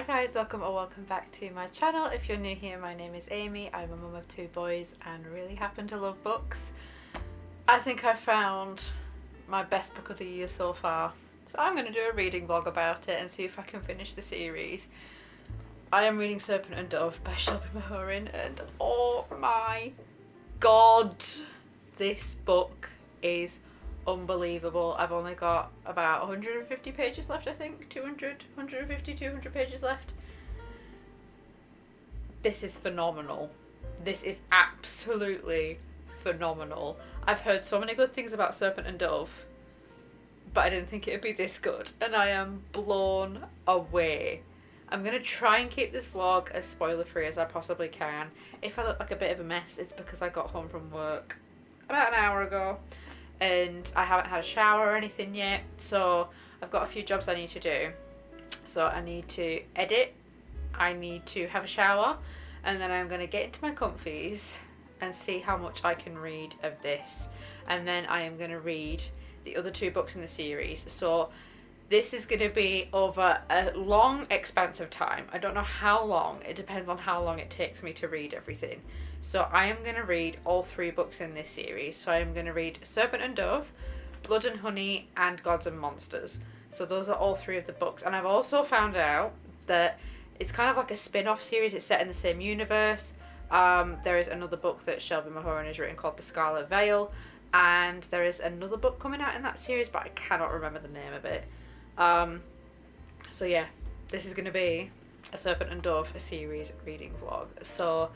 guys, welcome or welcome back to my channel. If you're new here, my name is Amy. I'm a mum of 2 boys and really happen to love books. I think I found my best book of the year so far, so I'm going to do a reading vlog about it and see if I can finish the series. I am reading Serpent and Dove by Shelby Mahurin, and oh my god, this book is unbelievable. I've only got about 150 pages left, I think. 150, 200 pages left. This is phenomenal. This is absolutely phenomenal. I've heard so many good things about Serpent and Dove, but I didn't think it would be this good, and I am blown away. I'm going to try and keep this vlog as spoiler free as I possibly can. If I look like a bit of a mess, it's because I got home from work about an hour ago and I haven't had a shower or anything yet, so I've got a few jobs I need to do. So I need to edit, I need to have a shower, and then I'm going to get into my comfies and see how much I can read of this, and then I am going to read the other 2 books in the series. So this is going to be over a long expanse of time. I don't know how long, it depends on how long it takes me to read everything. So I am going to read all 3 books in this series. So I am going to read Serpent and Dove, Blood and Honey, and Gods and Monsters. So those are all 3 of the books. And I've also found out that it's kind of like a spin-off series. It's set in the same universe. There is another book that Shelby Mahurin has written called The Scarlet Veil. And there is another book coming out in that series, but I cannot remember the name of it. So yeah, this is going to be a Serpent and Dove series reading vlog. So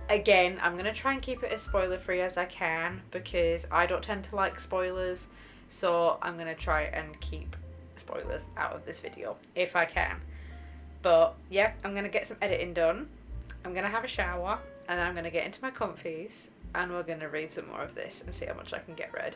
again, I'm going to try and keep it as spoiler free as I can because I don't tend to like spoilers. So I'm going to try and keep spoilers out of this video if I can. But yeah, I'm going to get some editing done. I'm going to have a shower and then I'm going to get into my comfies and we're going to read some more of this and see how much I can get read.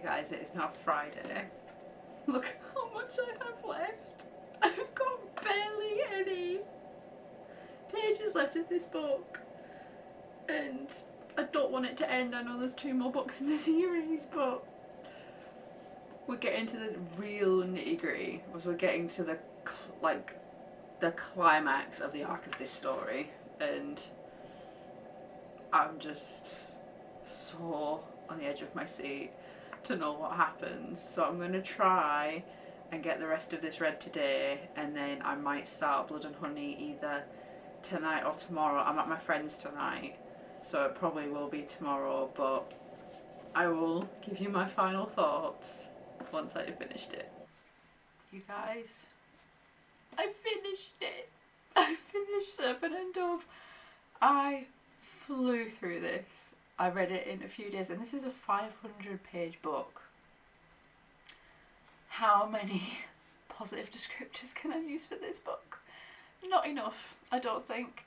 Guys, it is now Friday. Look how much I have left. I've got barely any pages left of this book and I don't want it to end. I know there's 2 more books in the series, but we're getting to the real nitty-gritty as we're getting to the climax of the arc of this story, and I'm just so on the edge of my seat to know what happens. So I'm going to try and get the rest of this read today, and then I might start Blood and Honey either tonight or tomorrow. I'm at my friend's tonight, so it probably will be tomorrow, but I will give you my final thoughts once I've finished it. You guys, I finished it. I finished Serpent and Dove. I flew through this. I read it in a few days, and this is a 500-page book. How many positive descriptors can I use for this book? Not enough, I don't think.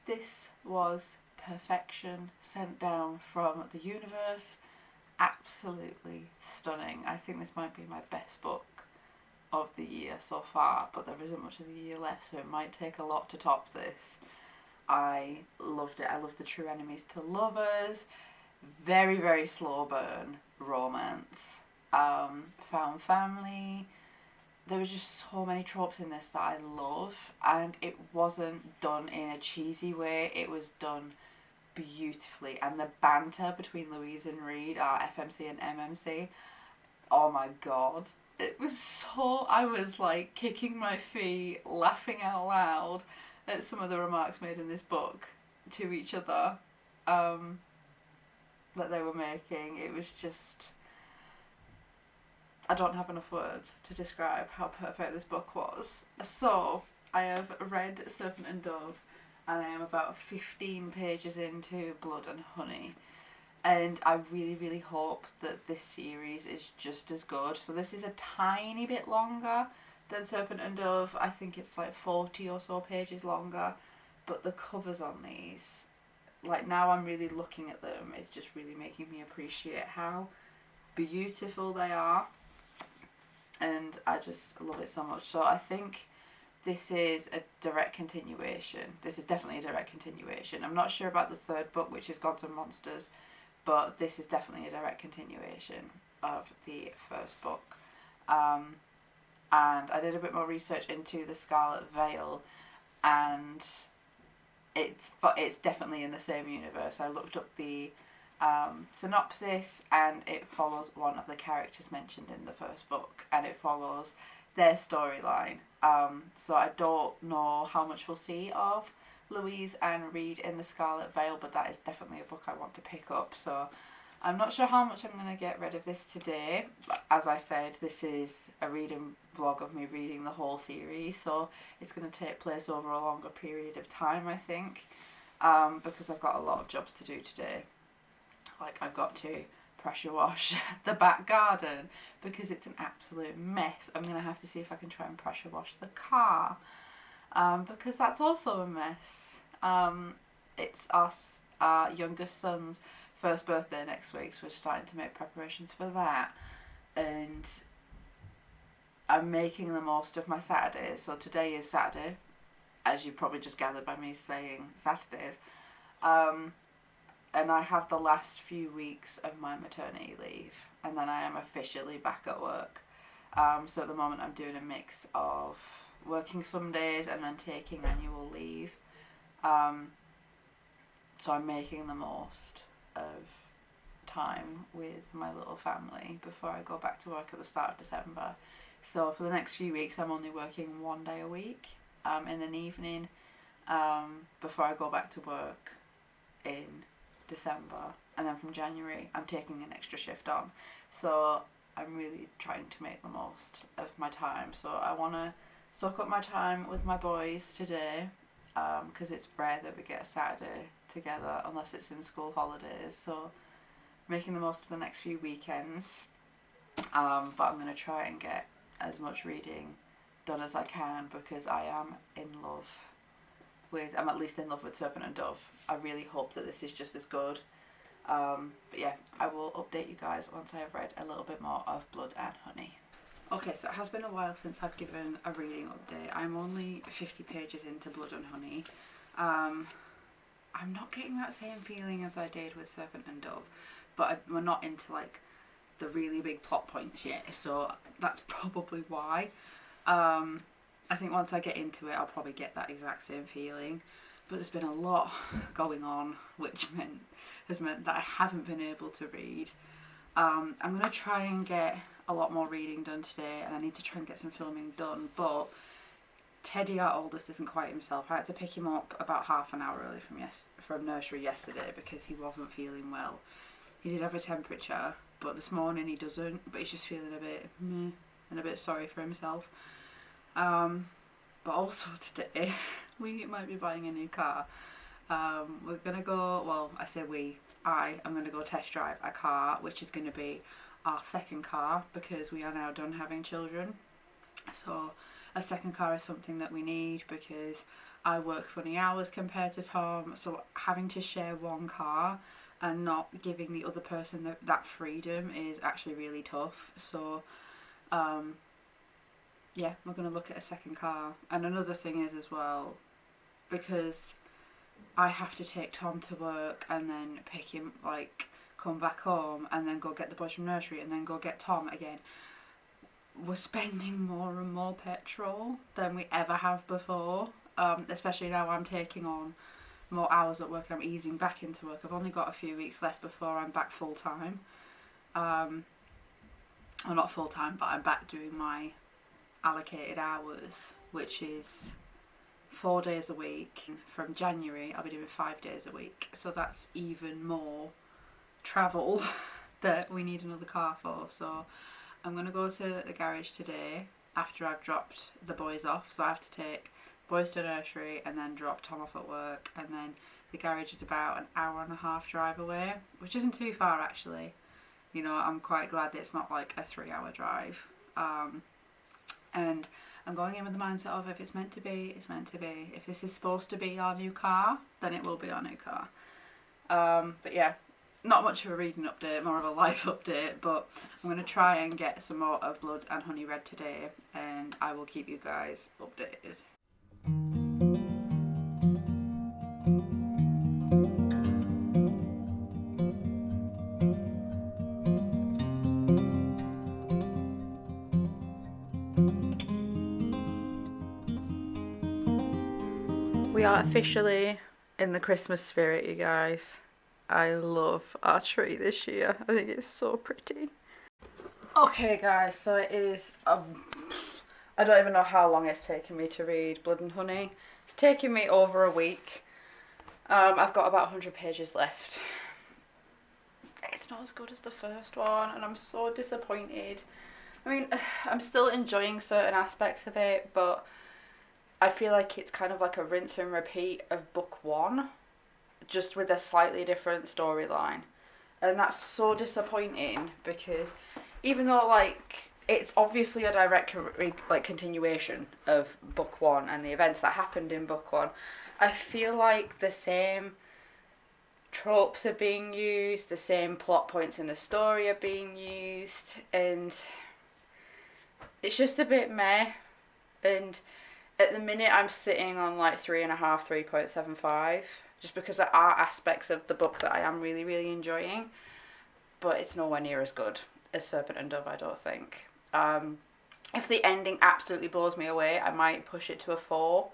This was perfection sent down from the universe. Absolutely stunning. I think this might be my best book of the year so far, but there isn't much of the year left, so it might take a lot to top this. I loved it. I loved the true enemies to lovers, very, very slow burn romance, found family. There was just so many tropes in this that I love, and it wasn't done in a cheesy way. It was done beautifully, and the banter between Louise and Reed, our FMC and MMC, oh my god, it was so, I was like kicking my feet, laughing out loud at some of the remarks made in this book to each other that they were making. It was just I don't have enough words to describe how perfect this book was. So, I have read Serpent and Dove, and I am about 15 pages into Blood and Honey. And I really, really hope that this series is just as good. So this is a tiny bit longer than Serpent and Dove. I think it's like 40 or so pages longer. But the covers on these, like now I'm really looking at them, it's just really making me appreciate how beautiful they are. And I just love it so much. So I think this is a direct continuation. This is definitely a direct continuation. I'm not sure about the third book, which is Gods and Monsters, but this is definitely a direct continuation of the first book. And I did a bit more research into the Scarlet Veil, and it's definitely in the same universe. I looked up the synopsis, and it follows one of the characters mentioned in the first book, and it follows their storyline. So I don't know how much we'll see of Louise and Reed in the Scarlet Veil, but that is definitely a book I want to pick up. So I'm not sure how much I'm going to get rid of this today. But as I said, this is a reading vlog of me reading the whole series, so it's going to take place over a longer period of time, I think, because I've got a lot of jobs to do today. Like, I've got to pressure wash the back garden because it's an absolute mess. I'm going to have to see if I can try and pressure wash the car, because that's also a mess. It's our youngest son's first birthday next week, so we're starting to make preparations for that. And I'm making the most of my Saturdays. So today is Saturday, as you've probably just gathered by me saying Saturdays. And I have the last few weeks of my maternity leave, and then I am officially back at work. So at the moment I'm doing a mix of working some days and then taking annual leave. So I'm making the most of time with my little family before I go back to work at the start of December. So for the next few weeks I'm only working 1 day a week in an evening before I go back to work in December, and then from January I'm taking an extra shift on. So I'm really trying to make the most of my time. So I want to soak up my time with my boys today, because it's rare that we get a Saturday together unless it's in school holidays. So making the most of the next few weekends, but I'm going to try and get as much reading done as I can, because I am I'm at least in love with Serpent and Dove. I really hope that this is just as good. But yeah, I will update you guys once I have read a little bit more of Blood and Honey. Okay, so it has been a while since I've given a reading update. I'm only 50 pages into Blood and Honey. I'm not getting that same feeling as I did with Serpent and Dove, but we're not into like the really big plot points yet, so that's probably why. I think once I get into it I'll probably get that exact same feeling, but there's been a lot going on, which has meant that I haven't been able to read. I'm going to try and get a lot more reading done today, and I need to try and get some filming done, but Teddy, our oldest, isn't quite himself. I had to pick him up about half an hour early from nursery yesterday because he wasn't feeling well. He did have a temperature, but this morning he doesn't, but he's just feeling a bit meh and a bit sorry for himself. But also today we might be buying a new car. We're gonna go, well, I say I am gonna go test drive a car, which is gonna be our second car, because we are now done having children. So a second car is something that we need, because I work funny hours compared to Tom, so having to share one car and not giving the other person that freedom is actually really tough. So yeah, we're going to look at a second car. And another thing is as well, because I have to take Tom to work and then pick him, like come back home and then go get the boys from nursery and then go get Tom again, we're spending more and more petrol than we ever have before, especially now I'm taking on more hours at work and I'm easing back into work. I've only got a few weeks left before I'm back full time. Well, not full time, but I'm back doing my allocated hours, which is 4 days a week. From January I'll be doing 5 days a week, so that's even more travel that we need another car for. So I'm going to go to the garage today after I've dropped the boys off. So I have to take boys to nursery and then drop Tom off at work. And then the garage is about an hour and a half drive away, which isn't too far actually. You know, I'm quite glad that it's not like a 3-hour drive. And I'm going in with the mindset of if it's meant to be, it's meant to be. If this is supposed to be our new car, then it will be our new car. But yeah, not much of a reading update, more of a life update, but I'm going to try and get some more of Blood and Honey read today, and I will keep you guys updated. We are officially in the Christmas spirit, you guys. I love our tree this year. I think it's so pretty. Okay guys, so it is, I don't even know how long it's taken me to read Blood and Honey. It's taken me over a week. I've got about 100 pages left. It's not as good as the first one and I'm so disappointed. I mean, I'm still enjoying certain aspects of it, but I feel like it's kind of like a rinse and repeat of book one, just with a slightly different storyline. And that's so disappointing because even though like it's obviously a direct like continuation of book one and the events that happened in book one, I feel like the same tropes are being used, the same plot points in the story are being used, and it's just a bit meh. And at the minute I'm sitting on like 3.5, 3.75, just because there are aspects of the book that I am really, really enjoying, but it's nowhere near as good as Serpent and Dove, I don't think. If the ending absolutely blows me away, I might push it to a 4.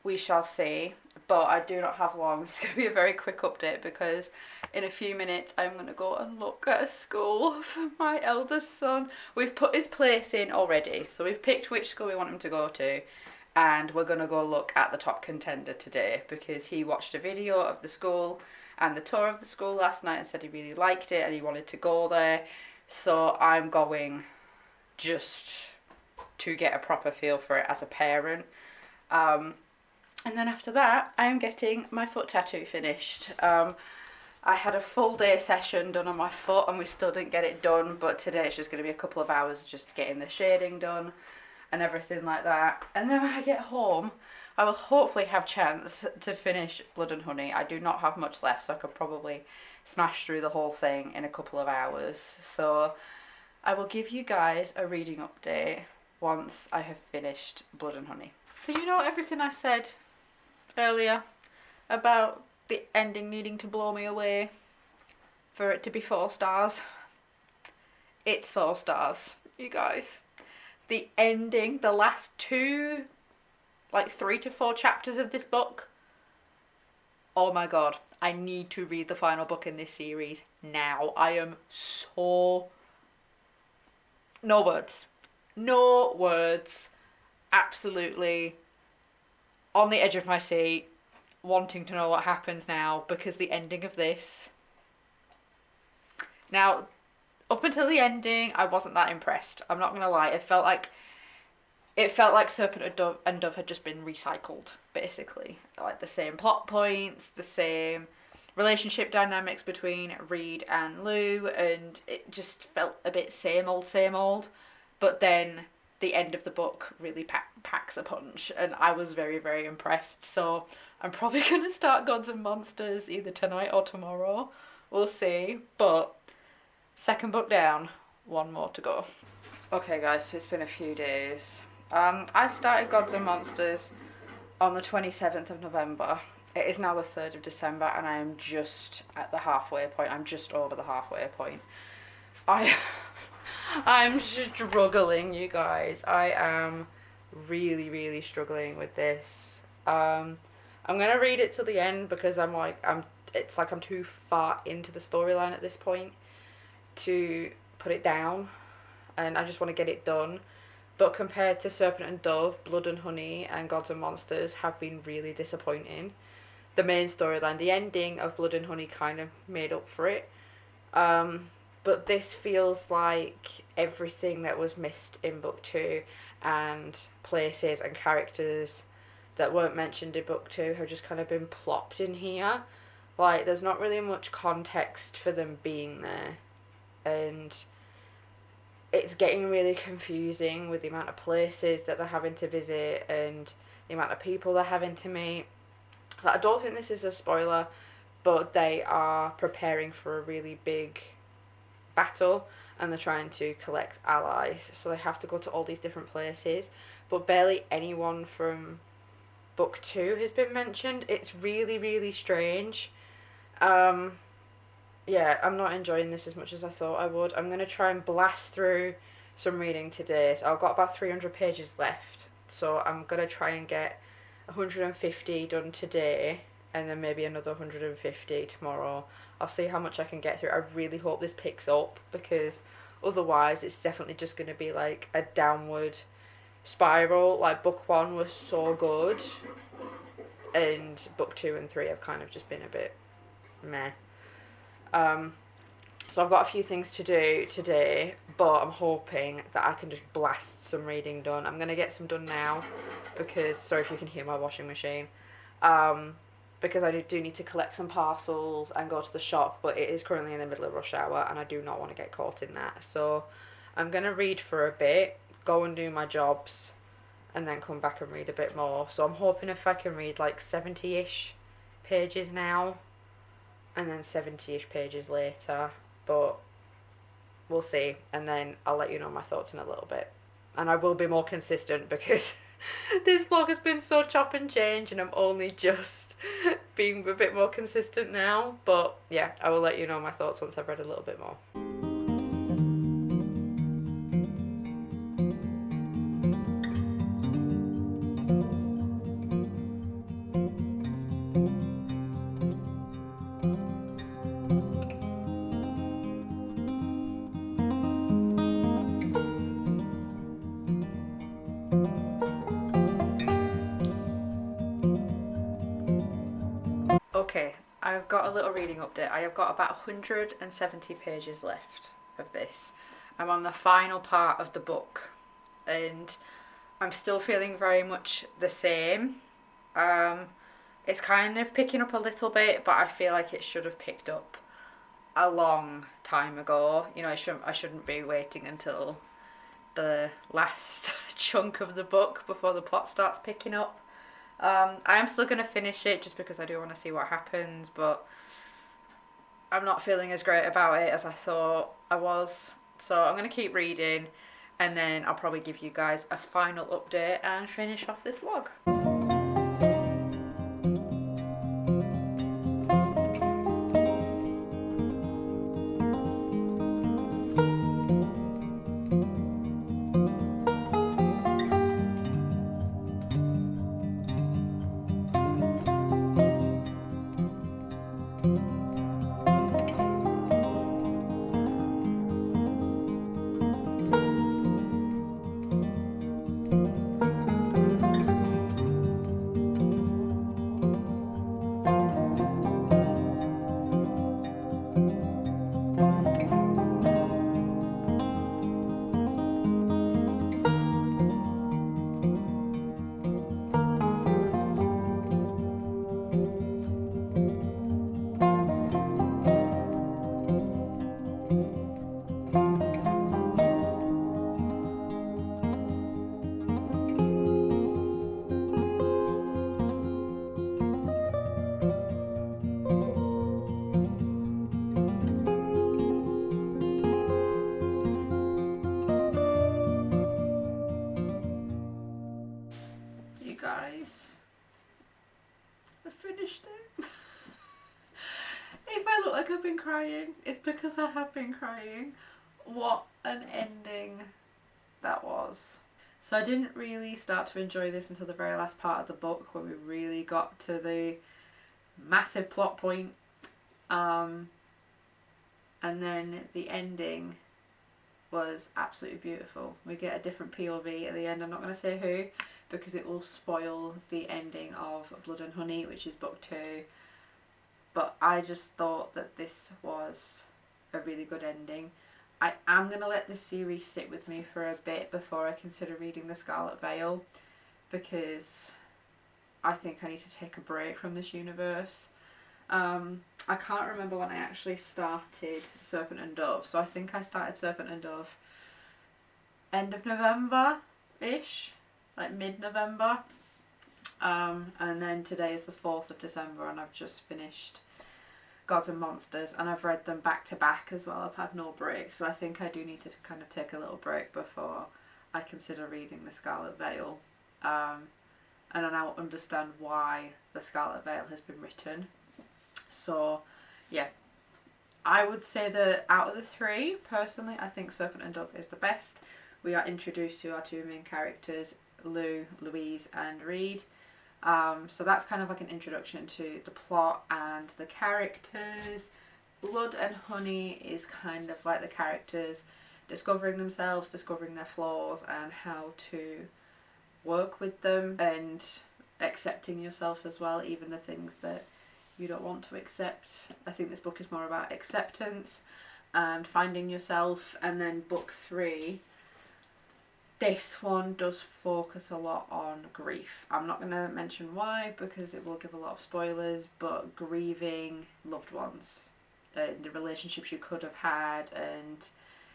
We shall see, but I do not have long. It's going to be a very quick update because in a few minutes I'm going to go and look at a school for my eldest son. We've put his place in already, so we've picked which school we want him to go to, and we're going to go look at the top contender today because he watched a video of the school and the tour of the school last night and said he really liked it and he wanted to go there. So I'm going just to get a proper feel for it as a parent. And then after that, I am getting my foot tattoo finished. I had a full day session done on my foot and we still didn't get it done, but today it's just going to be a couple of hours just getting the shading done and everything like that. And then when I get home, I will hopefully have chance to finish Blood and Honey. I do not have much left, so I could probably smash through the whole thing in a couple of hours. So I will give you guys a reading update once I have finished Blood and Honey. So you know everything I said earlier about the ending needing to blow me away for it to be 4 stars? It's 4 stars, you guys. The ending, the last 2, like 3 to 4 chapters of this book, oh my god, I need to read the final book in this series now. I am so... no words. No words. Absolutely on the edge of my seat, wanting to know what happens now, because the ending of this... Now, up until the ending, I wasn't that impressed. I'm not gonna lie. It felt like Serpent and Dove had just been recycled, basically. Like the same plot points, the same relationship dynamics between Reed and Lou, and it just felt a bit same old. But then the end of the book really packs a punch, and I was very, very impressed. So I'm probably gonna start Gods and Monsters either tonight or tomorrow. We'll see. But second book down, 1 more to go. Okay guys, so it's been a few days. I started Gods and Monsters on the 27th of November. It is now the 3rd of December and I am just at the halfway point. I'm just over the halfway point. I'm struggling, you guys. I am really, really struggling with this. I'm gonna read it till the end because it's like I'm too far into the storyline at this point to put it down, and I just want to get it done. But compared to Serpent and Dove, Blood and Honey and Gods and Monsters have been really disappointing. The main storyline, the ending of Blood and Honey kind of made up for it. but this feels like everything that was missed in book 2, and places and characters that weren't mentioned in book 2 have just kind of been plopped in here. Like, there's not really much context for them being there, and it's getting really confusing with the amount of places that they're having to visit and the amount of people they're having to meet. So I don't think this is a spoiler, but they are preparing for a really big battle, and they're trying to collect allies, so they have to go to all these different places, but barely anyone from book 2 has been mentioned. It's really, really strange. Yeah, I'm not enjoying this as much as I thought I would. I'm going to try and blast through some reading today. So I've got about 300 pages left, so I'm going to try and get 150 done today, and then maybe another 150 tomorrow. I'll see how much I can get through. I really hope this picks up, because otherwise it's definitely just going to be like a downward spiral. Like, book 1 was so good, and book 2 and 3 have kind of just been a bit meh. So I've got a few things to do today, but I'm hoping that I can just blast some reading done. I'm going to get some done now, because, sorry if you can hear my washing machine, because I do need to collect some parcels and go to the shop, but it is currently in the middle of rush hour and I do not want to get caught in that. So I'm going to read for a bit, go and do my jobs, and then come back and read a bit more. So I'm hoping if I can read like 70-ish pages now, and then 70-ish pages later, but we'll see, and then I'll let you know my thoughts in a little bit. And I will be more consistent, because this vlog has been so chop and change, and I'm only just being a bit more consistent now. But yeah, I will let you know my thoughts once I've read a little bit more. Okay, I've got a little reading update. I have got about 170 pages left of this. I'm on the final part of the book, and I'm still feeling very much the same. It's kind of picking up a little bit, but I feel like it should have picked up a long time ago. You know, I shouldn't be waiting until the last chunk of the book before the plot starts picking up. I am still going to finish it just because I do want to see what happens, but I'm not feeling as great about it as I thought I was. So I'm going to keep reading, and then I'll probably give you guys a final update and finish off this vlog. Guys, I finished it. If I look like I've been crying, it's because I have been crying. What an ending that was. So I didn't really start to enjoy this until the very last part of the book, where we really got to the massive plot point. And then the ending was absolutely beautiful. We get a different POV at the end. I'm not going to say who, because it will spoil the ending of Blood and Honey, which is book 2. But I just thought that this was a really good ending. I am going to let this series sit with me for a bit before I consider reading The Scarlet Veil, because I think I need to take a break from this universe. I can't remember when I actually started Serpent and Dove, so I think I started Serpent and Dove end of November-ish, like mid-November. And then today is the 4th of December and I've just finished Gods and Monsters, and I've read them back to back as well. I've had no break, so I think I do need to kind of take a little break before I consider reading The Scarlet Veil. And I now understand why The Scarlet Veil has been written. So, yeah. I would say that out of the three, personally, I think Serpent and Dove is the best. We are introduced to our two main characters, Louise and Reed. So that's kind of like an introduction to the plot and the characters. Blood and Honey is kind of like the characters discovering themselves, discovering their flaws, and how to work with them, and accepting yourself as well, even the things that you don't want to accept. I think this book is more about acceptance and finding yourself. And then book 3, this one does focus a lot on grief. I'm not going to mention why because it will give a lot of spoilers, but grieving loved ones and the relationships you could have had, and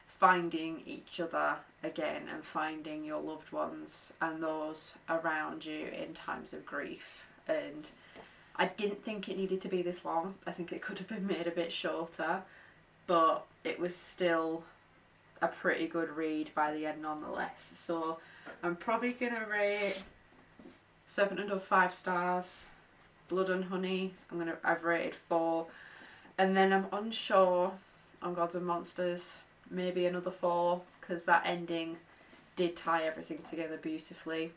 finding each other again, and finding your loved ones and those around you in times of grief. And I didn't think it needed to be this long. I think it could have been made a bit shorter, but it was still a pretty good read by the end nonetheless. So I'm probably going to rate Serpent and Dove 5 stars. Blood and Honey, I've rated 4. And then I'm unsure on Gods and Monsters, maybe another 4, because that ending did tie everything together beautifully.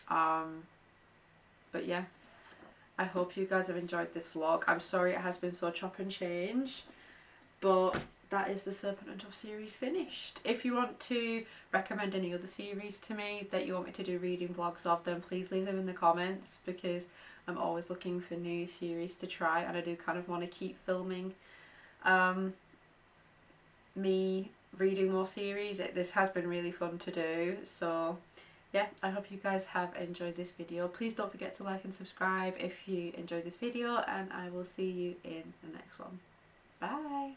But yeah, I hope you guys have enjoyed this vlog. I'm sorry it has been so chop and change, but that is the Serpent and Dove series finished. If you want to recommend any other series to me that you want me to do reading vlogs of them, please leave them in the comments, because I'm always looking for new series to try, and I do kind of want to keep filming me reading more series. This has been really fun to do. So yeah, I hope you guys have enjoyed this video. Please don't forget to like and subscribe if you enjoyed this video, and I will see you in the next one. Bye!